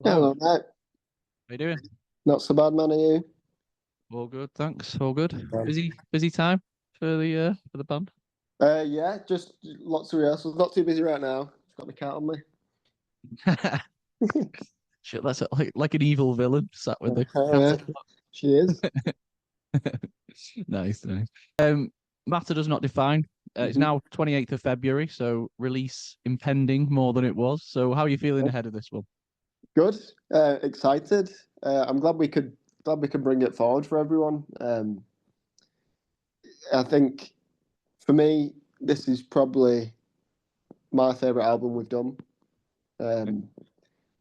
Hello, Hello, mate. how you doing? Not so bad, man. Are you? All good, thanks. All good. Um, Busy time for the band. yeah, just lots of rehearsals. Not too busy right now. Got my cat on me. Shit, that's like an evil villain sat with the Oh, cat. yeah, she is. Nice, nice. Matter does not define. It's Mhm. now 28th of February, so release impending more than it was. So how are you feeling ahead of this one? Good. Excited. I'm glad we could bring it forward for everyone. I think for me, this is probably my favorite album we've done. Um,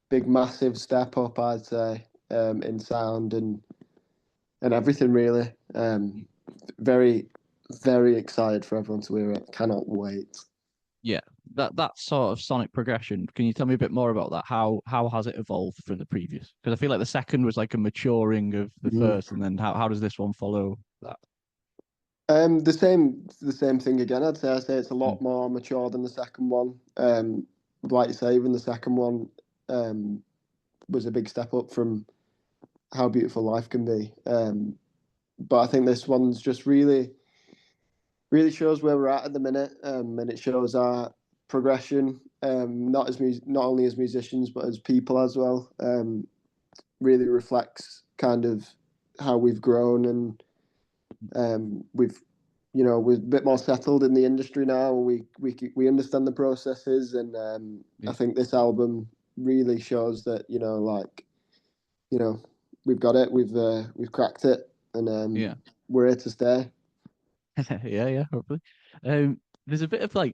Big, massive step up, I'd say, in sound and everything really. Very, very excited for everyone to hear it. Cannot wait. Yeah, that sort of sonic progression. Can you tell me a bit more about that? How has it evolved from the previous? Because I feel like the second was like a maturing of the Mhm. first, and then how does this one follow that? The same thing again. I'd say it's a Mm, lot more mature than the second one. Like you say, even the second one um, was a big step up from how beautiful life can be. But I think this one's just really, really shows where we're at the minute, and it shows our progression, not only as musicians but as people as well. Really reflects kind of how we've grown and we're a bit more settled in the industry now. We understand the processes, and I yeah, think this album really shows that you know we've got it, we've cracked it, and yeah. we're here to stay. Yeah, hopefully. There's a bit of I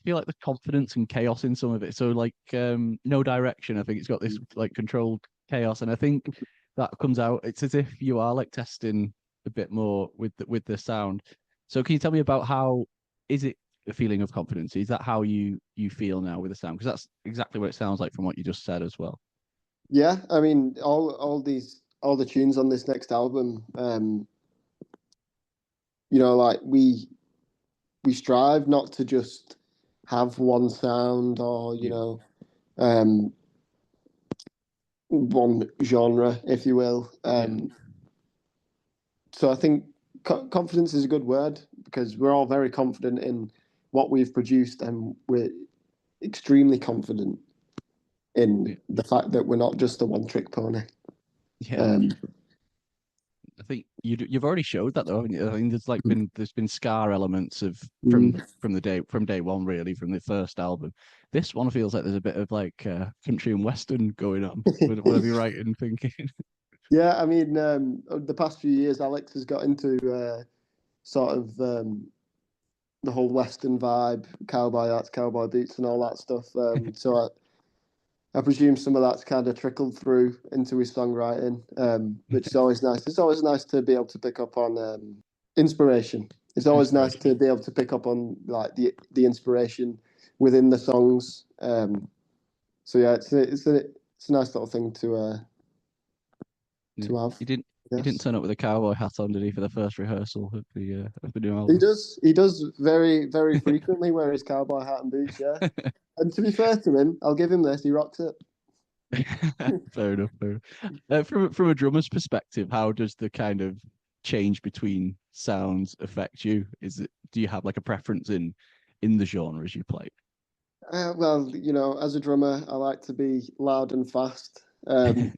feel like the confidence and chaos in some of it. So no direction. I think it's got this like controlled chaos, and I think that comes out. It's as if you are like testing a bit more with the sound. So can you tell me about how is it a feeling of confidence? Is that how you feel now with the sound? Because that's exactly what it sounds like from what you just said as well. Yeah, I mean all the tunes on this next album. Like we strive not to just have one sound or Yeah, um, one genre, if you will. yeah, So I think confidence is a good word because we're all very confident in what we've produced, and we're extremely confident yeah, in the fact that we're not just a one-trick pony. yeah. Um, I think you've already showed that though, haven't you? I think there's been scar elements of mm, from day one, really, from the first album. This one feels like there's a bit of country and western going on. Would I be right in thinking? yeah, I mean, the past few years, Alex has got into sort of the whole Western vibe, cowboy hats, cowboy boots, and all that stuff. I presume some of that's kind of trickled through into his songwriting, which is always nice. It's always nice to be able to pick up on inspiration. It's always nice Inspiration. to be able to pick up on like the inspiration within the songs. So yeah, it's a nice little thing Yeah. to have. You didn't Yes, turn up with a cowboy hat on, did he, for the first rehearsal of the new he album? does. He does very very frequently wear his cowboy hat and boots. Yeah, and to be fair to him, I'll give him this. He rocks it. Fair enough. Fair enough. From a drummer's perspective, how does the kind of change between sounds affect you? Do you have like a preference in the genres you play? Well, as a drummer, I like to be loud and fast.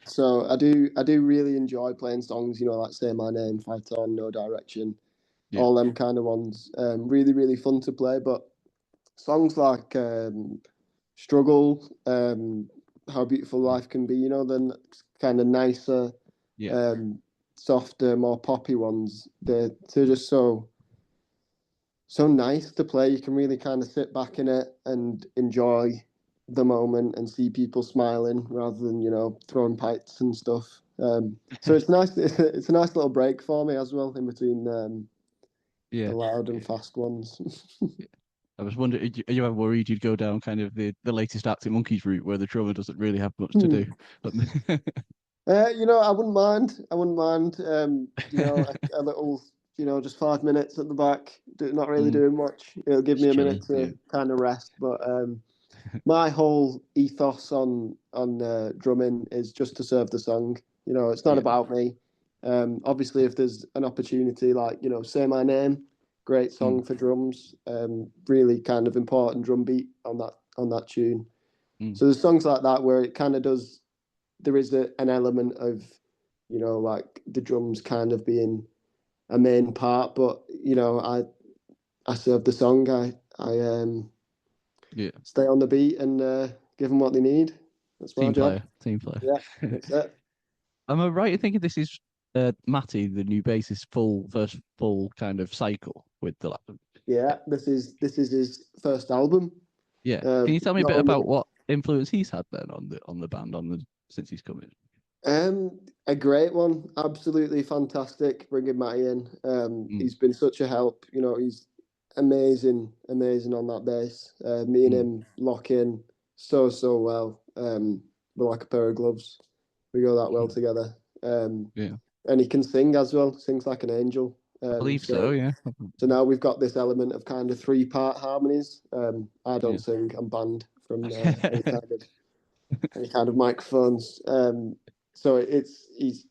So I do really enjoy playing songs, like Say My Name, Fight On, No Direction, Yeah, all them kind of ones. Really, really fun to play. But songs like Struggle, How Beautiful Life Can Be, the kind of nicer, yeah, um, softer, more poppy ones, they're just so nice to play. You can really kind of sit back in it and enjoy the moment and see people smiling rather than throwing pipes and stuff. So it's nice. It's a nice little break for me as well in between the yeah. loud and fast ones. I was wondering, are you ever worried you'd go down kind of the latest Arctic Monkeys route where the drummer doesn't really have much to do? But I wouldn't mind. I wouldn't mind. A little, just 5 minutes at the back, not really mm, doing much. It'll give me just a minute chilling. Yeah, to kind of rest, but my whole ethos on drumming is just to serve the song. You know, it's not Yeah. about me. Obviously, if there's an opportunity, like Say My Name, great Mm, song for drums. Really kind of important drum beat on that tune. mm. So there's songs like that where it kind of does. There is an element of, like the drums kind of being a main part, but I serve the song. I Yeah. stay on the beat and give them what they need. That's my Team job. player. Team player. Yeah, that's it. Am I right in thinking this is Matty, the new bassist, first full kind of cycle with the Lathums? Yeah, this is his first album. Yeah. Can you tell me a Not bit only about what influence he's had then on the band since he's come in? a great one, absolutely fantastic. Bringing Matty in, Mm, he's been such a help. He's amazing, amazing on that bass. Me and mm, him lock in so well. We're like a pair of gloves. We go that well mm. together. Yeah. And he can sing as well. Sings like an angel. I believe so, So yeah. so now we've got this element of kind of three-part harmonies. I don't Yeah. sing. I'm banned from any kind of microphones. So he's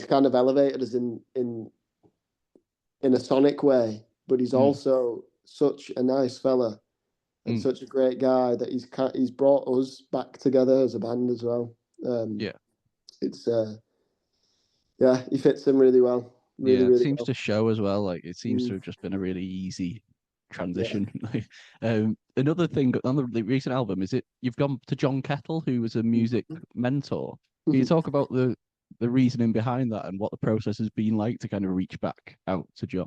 kind of elevated us in a sonic way, but he's Mm, also such a nice fella and mm. such a great guy that he's brought us back together as a band as well. Um, Yeah. it's yeah, he fits in really well, really Yeah. It really seems well. to show as well. Like it seems to Mm, have just been a really easy yeah. transition. Like, another thing on the recent album is you've gone to John Kettle, who was a music mentor. Can you talk about the reasoning behind that and what the process has been like to kind of reach back out to John?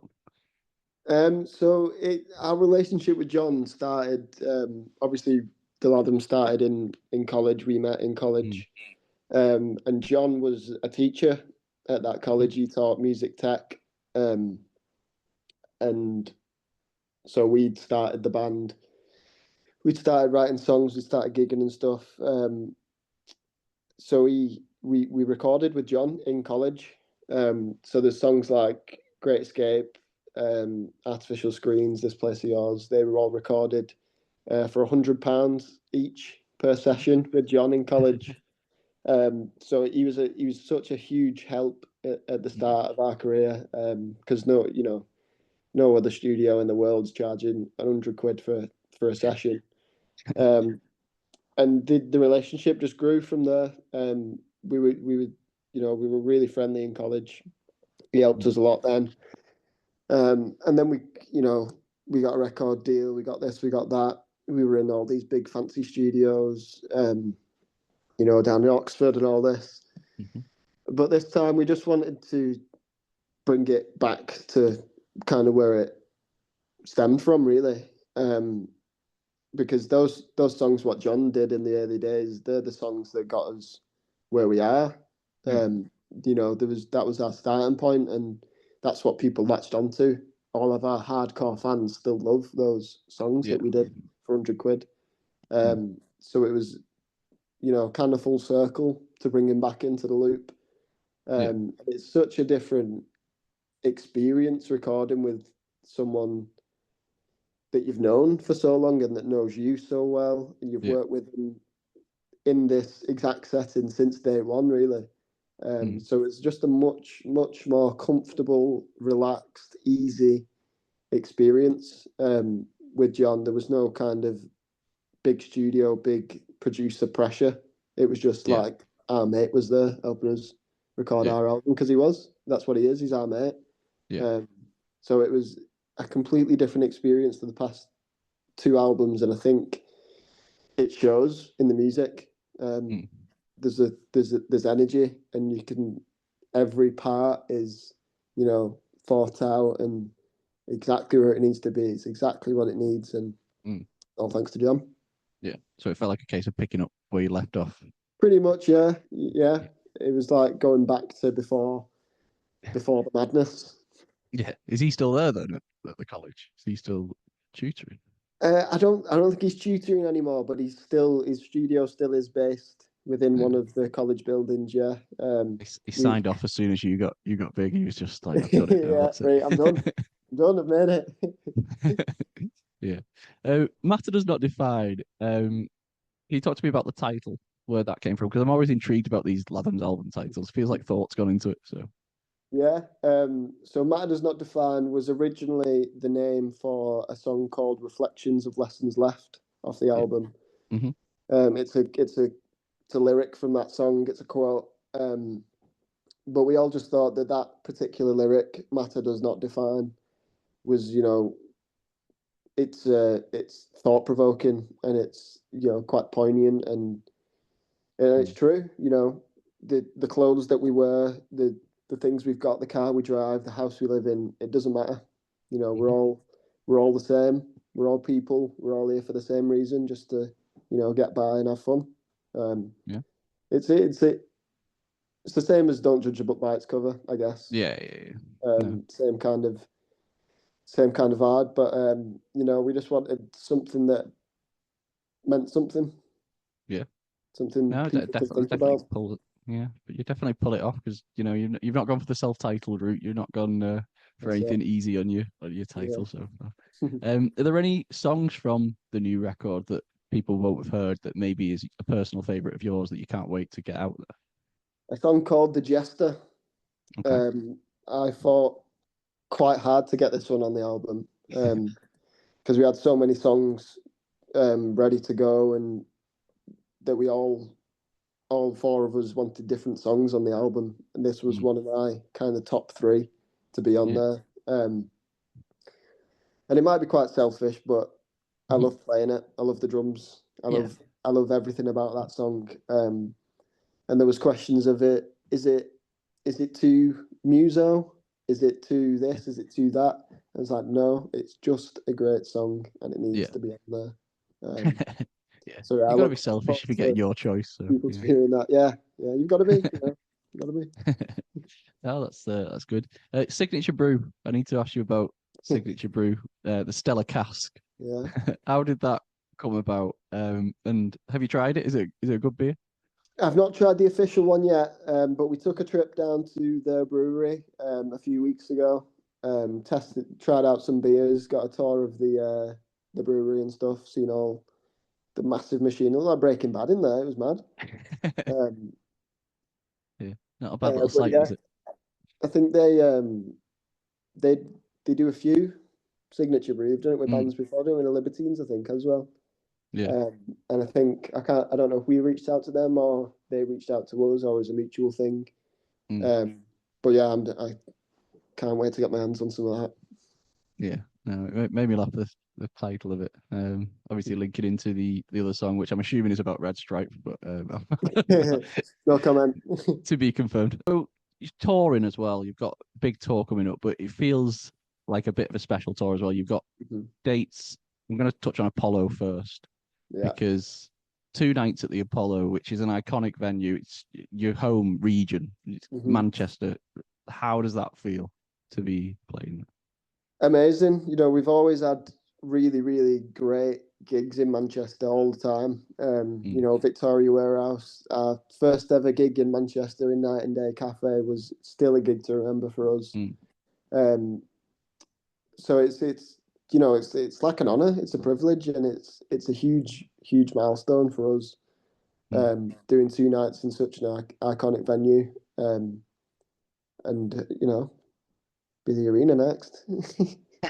So our relationship with John started. Obviously, the Latham started in college. We met in Mm, college, and John was a teacher at that mm, college. He taught music tech, and so we'd started the band. We'd started writing songs. We started gigging and stuff. So we recorded with John in college. So there's songs like Great Escape, Artificial Screens, This Place of Yours. They were all recorded for £100 each per session with John in college. So he was such a huge help at the mm. start of our career because no other studio in the world's charging £100 for a session. Um, and the relationship just grew from there. We were really friendly in college. He helped Mm. us a lot then. And then we got a record deal. We got this, we got that. We were in all these big fancy studios, down in Oxford and all this. Mhm. But this time we just wanted to bring it back to kind of where it stemmed from, really. Because those songs, what John did in the early days, they're the songs that got us where we are. Mm. That was our starting point, and that's what people latched onto. All of our hardcore fans still love those songs Yeah. that we did for £100. Mm. So it was, kind of full circle to bring him back into the loop. Yeah. It's such a different experience recording with someone that you've known for so long and that knows you so well, and you've Yeah. worked with them in this exact setting since day one, really. Mm. So it's just a much, much more comfortable, relaxed, easy experience with John. There was no kind of big studio, big producer pressure. It was just Yeah. like our mate was there helping us record Yeah. our album because he was. That's what he is. He's our mate. Yeah. Um, so it was a completely different experience to the past two albums, and I think it shows in the music. Um, Mm. there's energy, and you can every part is thought out and exactly where it needs to be. It's exactly what it needs, and Mm. all thanks to John. Yeah. So it felt like a case of picking up where you left off. Pretty much, yeah, yeah. It was like going back to before the madness. Yeah. Is he still there then at the college? Is he still tutoring? I don't think he's tutoring anymore, but his studio still is based within Yeah. one of the college buildings. Yeah. He We signed off as soon as you got big. He was just like, I've done it now. yeah, That's right. I'm done. it. I'm done. I've made it. Yeah. Matter does not divide. you talk to me about the title, where that came from? Because I'm always intrigued about these Lathums album titles. Feels like thought's gone into it. So Yeah. So Matter Does Not Define was originally the name for a song called Reflections of Lessons Left off the yeah. album. Hmm. It's a lyric from that song. It's a quote. But we all just thought that that particular lyric, "Matter Does Not Define," was, it's thought provoking, and it's, quite poignant, and it's Mm. true. The clothes that we wear, the things we've got, the car we drive, the house we live in, it doesn't matter. We're Hmm. all the same. We're all people. We're all here for the same reason, just to get by and have fun. Um, Yeah. it's the same as "Don't Judge a Book by its Cover," I guess. Yeah. Yeah. Yeah. No. Same kind of vibe, but we just wanted something that meant something, Yeah. something No, people could definitely, think definitely about. pull it. Yeah, but you definitely pull it off because you've not gone for the self-titled route. You've not gone for That's it. anything easy on your Yeah. title. So, are there any songs from the new record that people won't have heard that maybe is a personal favorite of yours that you can't wait to get out A song called "The Jester." there? Okay. I fought quite hard to get this one on the album, because we had so many songs ready to go, and that we all four of us wanted different songs on the album, and this was Mm, one of my kind of top three to be on yeah. there. And it might be quite selfish, but I Mhm. love playing it. I love the drums. Yeah. I love everything about that song. And there was questions of it. Is it too muso? Is it too Yeah. this? Is it too that? And it's like, no, it's just a great song, and it needs Yeah. to be on there. Um, Yeah. so yeah, You I got to be look selfish forward if you're getting to your choice. So people yeah. hearing that. Yeah, yeah, you've got to be. You've got to be. Oh, that's good. Signature brew. I need to ask you about signature brew, the Stella cask. Yeah. How did that come about? And have you tried it? Is it a good beer? I've not tried the official one yet, but we took a trip down to their brewery a few weeks ago. Tried out some beers, got a tour of the brewery and stuff. Seen all the massive machine, a lot of Breaking Bad in there. It was mad. Um, Yeah, not a bad little but site, yeah, is it? I think they they do a few signature brews. They've done it with Mm, bands before, doing the Libertines, I think, as well. yeah. And I think I don't know if we reached out to them or they reached out to us, or it was a mutual thing. Mm, Um, but yeah, I can't wait to get my hands on some of yeah. No, it made me laugh the title of it. Obviously linking into the other song, which I'm assuming is about Red Stripe, but that. No comment. to be confirmed. So you're touring as well. You've got a big tour coming up, but it feels like a bit of a special tour as well. You've got Mhm. dates. I'm going to touch on Apollo first Yeah. because 2 nights at the Apollo, which is an iconic venue. It's your home region. It's Hmm. Manchester. How does that feel to be playing? Amazing. We've always had really, really great gigs in Manchester all the time. Mm, Victoria Warehouse, our first ever gig in Manchester in Night and Day Cafe was still a gig to remember for us. mm, Um, so it's like an honor. It's a privilege, and it's a huge milestone for us. mm. Doing 2 nights in such an iconic venue, and be the arena next.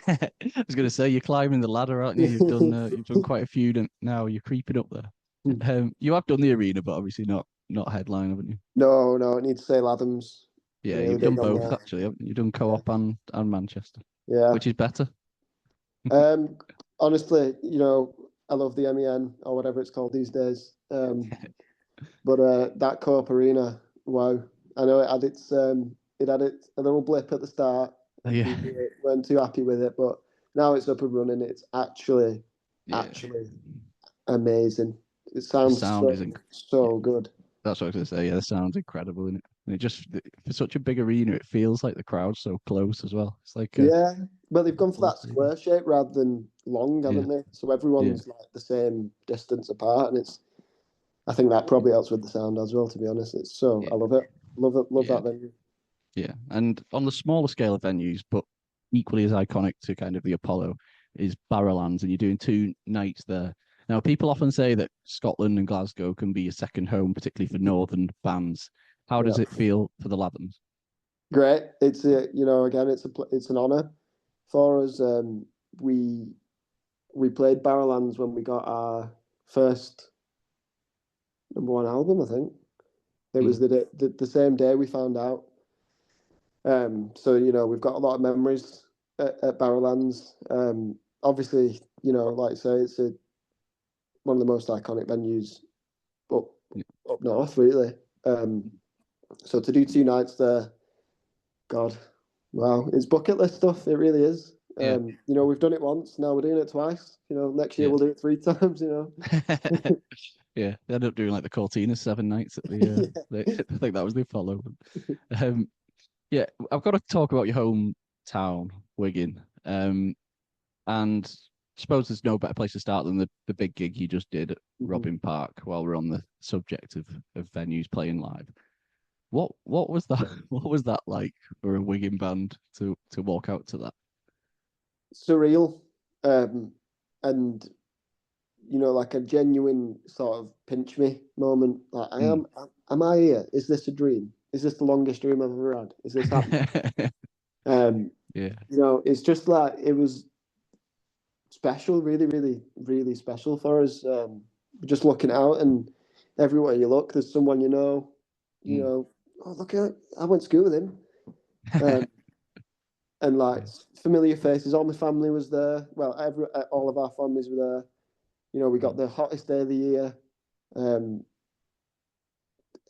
I was going to say you're climbing the ladder, aren't you? You've done quite a few now. You're creeping up there. You have done the arena, but obviously not headline, haven't you? No, no, it needs to say Lathums. Yeah, Really you've done big on both that. actually, haven't you? You've done Yeah, co-op and Manchester, yeah. which is better. Um, Honestly, I love the MEN or whatever it's called these days. But that Co-op Arena, wow! I know it had a little blip at the start, and Yeah, people weren't too happy with it, but now it's up and running. It's yeah. actually amazing. It The sounds sound so is yeah. so good. That's what I was gonna say. Yeah, the sound's incredible in it, and it just for such a big arena, it feels like the crowd's so close as well. It's like a Yeah, but they've gone for full that stadium. square shape rather than long, Yeah, haven't they? So yeah, everyone's like the same distance apart, and I think that probably helps with the sound as well. To be honest, I yeah, love it, love it, love yeah, that venue. yeah. And on the smaller scale of venues, but equally as iconic to kind of the Apollo, is Barrowlands, and you're doing 2 nights there. Now, people often say that Scotland and Glasgow can be a second home, particularly for northern fans. How Yeah, does it feel for the Lathums? great. It's a, again, it's an honour for us. We we played Barrowlands when we got our first #1 album. I think it was Mm, the same day we found out. So we've got a lot of memories at Barrowlands. Obviously, like I say, it's one of the most iconic venues up yeah, up north, really. Um, so to do 2 nights there, God, wow, it's bucket list stuff. It really is. yeah, We've done it once. Now we're doing it twice. Next year yeah. we'll do it 3 times. Yeah, they ended up doing like the Cortina 7 nights at the. Yeah. I think that was the follow. Um, yeah, I've got to talk about your hometown, Wigan. And I suppose there's no better place to start than the big gig you just did at Mhm. Robin Park. While we're on the subject of venues playing live, what was that? What was that like for a Wigan band to walk out to that? Surreal, and like a genuine sort of pinch me moment. Like Mm. am I here? Is this a dream? Is this the longest dream I've ever had? Is this happening? Um, Yeah. it's just like it was special, really, really, really special for us. Just looking out and everywhere you look, there's someone you Mm. know. Oh, look at I went to school with him, um, and like Yeah. familiar faces. All my family was there. Well, all of our families were there. We got Mm. the hottest day of the year. Um,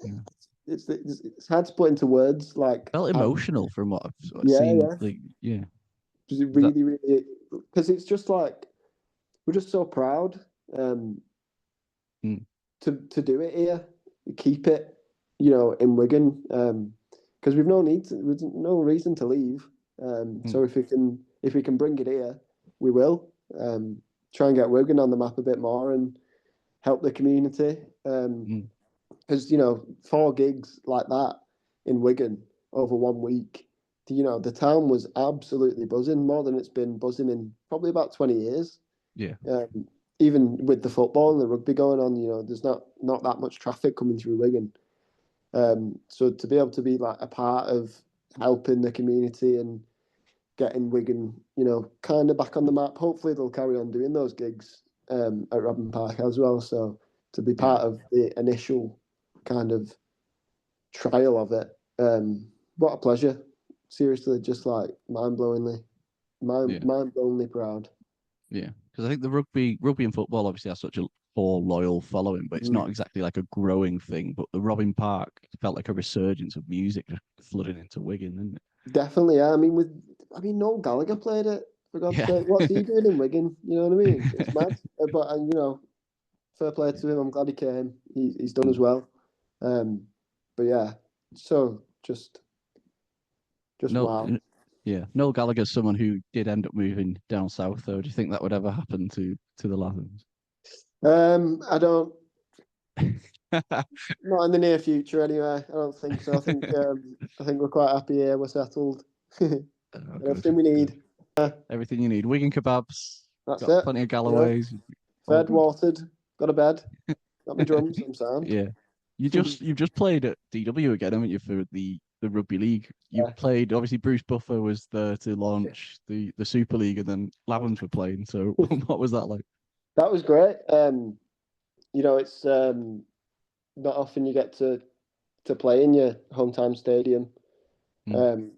Yeah. it's hard to put into words. Like, Felt emotional from what I've sort of yeah, seen. yeah, Like, yeah. just Is that really, really, because it's just like we're just so proud um, mm, to do it here, keep it, in Wigan, because we've no reason to leave. mm, So if we can bring it here, we will. Try and get Wigan on the map a bit more and help the community. mm, Because 4 gigs like that in Wigan over one week, the town was absolutely buzzing, more than it's been buzzing in probably about 20 years. yeah. Um, Even with the football and the rugby going on, there's not that much traffic coming through Wigan. So to be able to be like a part of helping the community and getting Wigan, kind of back on the map. Hopefully they'll carry on doing those gigs at Robin Park as well. So to be Yeah. part of the initial kind of trial of it, what a pleasure! Seriously, just like Yeah. mind-blowingly proud. Yeah, because I think the rugby and football obviously has such a core loyal following, but it's Mm. not exactly like a growing thing. But the Robin Park felt like a resurgence of music just flooding into Wigan, didn't it? Definitely, yeah. Noel Gallagher played it. For God's Yeah, sake, what's he doing in Wigan? You know what I mean? It's mad. But fair play to him. I'm glad he came. He's done as Mm. well. But yeah, so just No, wow. yeah, Noel Gallagher's someone who did end up moving down south, though. Do you think that would ever happen to the Lathums? I don't. Not in the near future, anyway. I don't think so. I think we're quite happy here. We're settled. Oh, And good, everything we good. need. Everything you need. Wigan kebabs, That's got it. plenty of You know, Galloways, all fed, good. watered, got a bed, got my drums. I'm sound. Yeah. You've just played at DW again, haven't you, for the rugby league? You've Yeah. played obviously Bruce Buffer was there to launch the Super League and then Lathums were playing. So what was that like? That was great. It's not often you get to play in your hometown stadium Mm. um,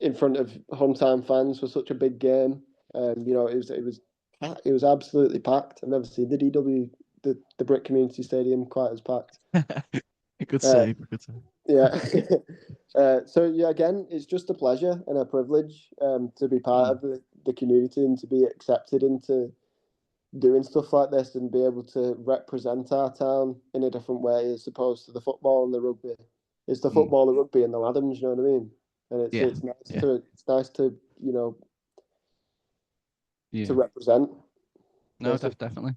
in front of hometown fans for such a big game. It was absolutely packed. I've never seen the DW the Brick Community Stadium quite as packed. A good Uh, save, a good save. yeah. So yeah, again, it's just a pleasure and a privilege to be part Mm. of the community and to be accepted into doing stuff like this and be able to represent our town in a different way as opposed to the football and the rugby. It's the Mm. football, the rugby, and the Lathums. You know what I mean? And it's Yeah, it's nice yeah, to yeah. represent No, basically. definitely.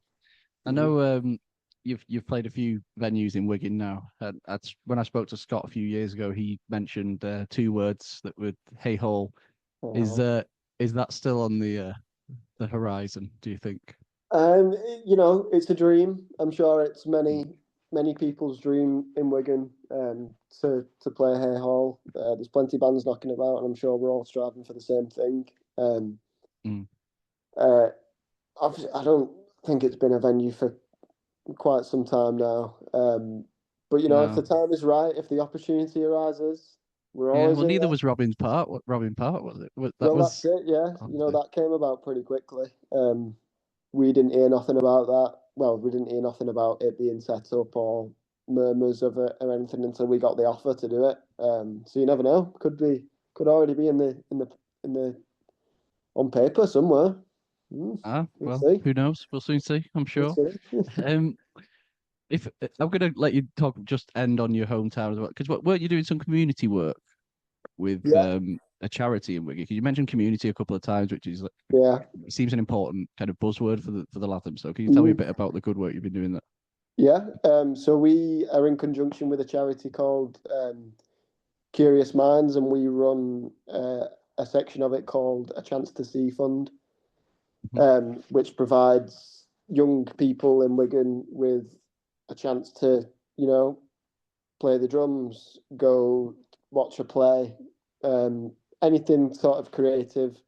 I Hmm. know you've played a few venues in Wigan now. That's when I spoke to Scott a few years ago. He mentioned 2 words that would hey hole. Is Oh. uh is that still on the horizon? Do you think? You know, it's a dream. I'm sure it's many people's dream in Wigan to play Hay Hall. There's plenty of bands knocking about, and I'm sure we're all striving for the same thing. Mm. Uh, I don't think it's been a venue for quite some time now. But you know, if the No. time is right, if the opportunity arises, we're Yeah. always Well, in neither there. was Robin's Park. What Robin Park was it? That Well, that's was. it. Yeah, you know, Obviously. that came about pretty quickly. We didn't hear nothing about that. Well, we didn't hear nothing about it being set up or murmurs of it or anything until we got the offer to do it. So you never know. Could already be in the on paper somewhere. We'll Well, see. who knows? We'll soon see, I'm We'll sure. see. Um, if I'm gonna let you talk, just end on your hometown as well, because weren't you doing some community work with Yeah, a charity in Wigan? 'Cause you mentioned community a couple of times, which is yeah. it seems an important kind of buzzword for the Lathums. So can you tell me a Mhm. bit about the good work you've been doing there? Yeah. So we are in conjunction with a charity called Curious Minds, and we run a section of it called A Chance to See Fund, Mhm. which provides young people in Wigan with a chance to, you know, play the drums, go watch a play, um, anything sort of creative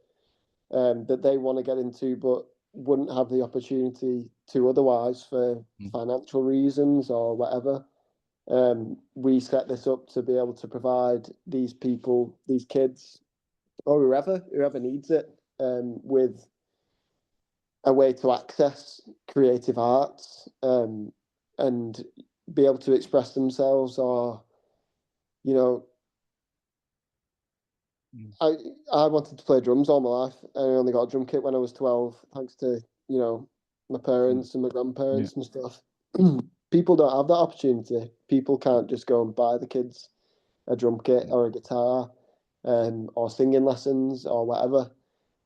that they want to get into, but wouldn't have the opportunity to otherwise for Mm. financial reasons or whatever. We set this up to be able to provide these people, these kids, or whoever needs it, with a way to access creative arts and be able to express themselves, or you know, Mm. I I wanted to play drums all my life. I only got a drum kit when I was 12, thanks to, you know, my Mm. parents and my Yeah. grandparents and stuff. People don't have that opportunity. People can't just go and buy the kids a drum kit Mm. or a guitar, or singing lessons or whatever.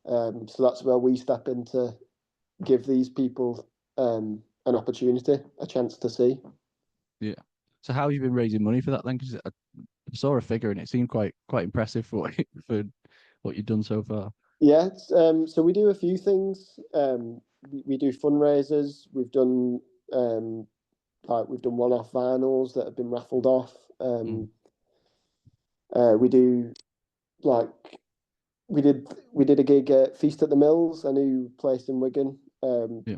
So that's where we step in to give these people an opportunity, a chance to see. Yeah. So how have you been raising money for that then? Because I saw a figure and it seemed quite impressive for for what you've done so far. Yeah, so we do a few things. We do fundraisers. Um, we've done one-off vinyls that have been raffled off. Mm. We do like we did a gig at Feast at the Mills, a new place in Wigan. Yeah.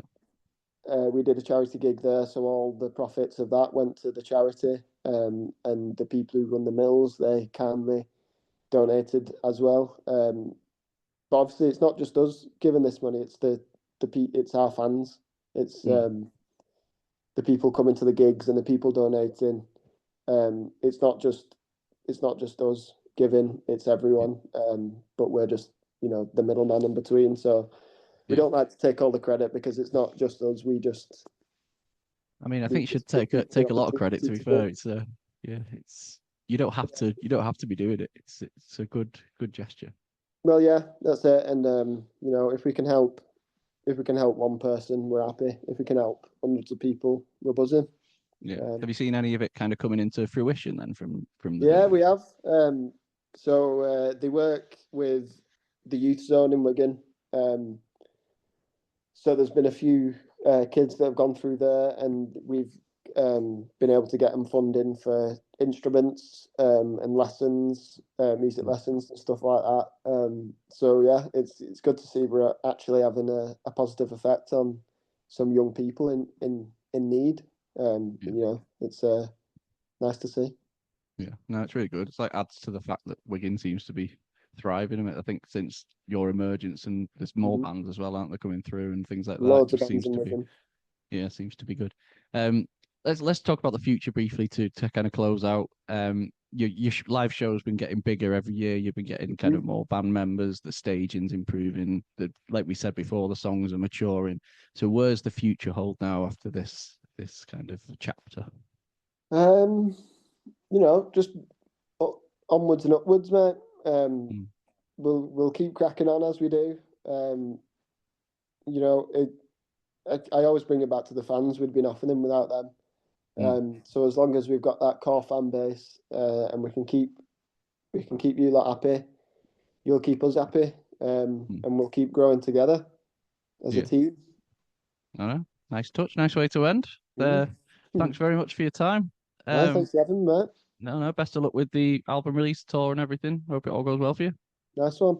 We did a charity gig there, so all the profits of that went to the charity. And the people who run the mills, they kindly donated as well. But obviously, it's not just us giving this money; it's it's our fans. It's Mm. the people coming to the gigs and the people donating. It's not just us giving; it's Yeah. everyone. But we're just, you know, the middleman in between. So we Yeah. don't like to take all the credit because it's not just us. I mean, I We think you should just give people the take a lot of credit. opportunity To be to do fair, it. it's yeah, it's you don't have to be doing it. It's a good gesture. Well, yeah, that's it. And you know, if we can help one person, we're happy. If we can help hundreds of people, we're buzzing. Yeah. Have Um, you seen any of it kind of coming into fruition then from the yeah, venue? we have. So they work with the youth zone in Wigan. Um, so there's been a few kids that have gone through there, and we've been able to get them funding for instruments and lessons, music Mm. lessons and stuff like that. So yeah, it's good to see we're actually having a positive effect on some young people in need. Yeah. You know, it's nice to see. Yeah. No, it's really good. It's like adds to the fact that Wigan seems to be thriving. I mean, I think since your emergence and there's more Mhm. bands as well, aren't there, coming through and things like that. It Loads of just bands seems in to be Wigan. seems to be good. Um, let's talk about the future briefly to kind of close out. Your live show's been getting bigger every year. You've been getting kind of Mhm. more band members. The staging's improving. The like we said before, the songs are maturing. So where's the future hold now after this kind of chapter? Um, you know, just onwards and upwards, mate. Um, Mm. we'll keep cracking on as we do. Um, you know, I always bring it back to the fans. We'd be nothing without them. Mm. So as long as we've got that core fan base, and we can keep you lot happy, you'll keep us happy, Mm. and we'll keep growing together as a Yeah. team. I know. Nice touch. Nice way to end. Mm. Thanks very much for your time. No, Um, thanks for having me, mate. no, best of luck with the album release tour and everything. Hope it all goes well for you. Nice one.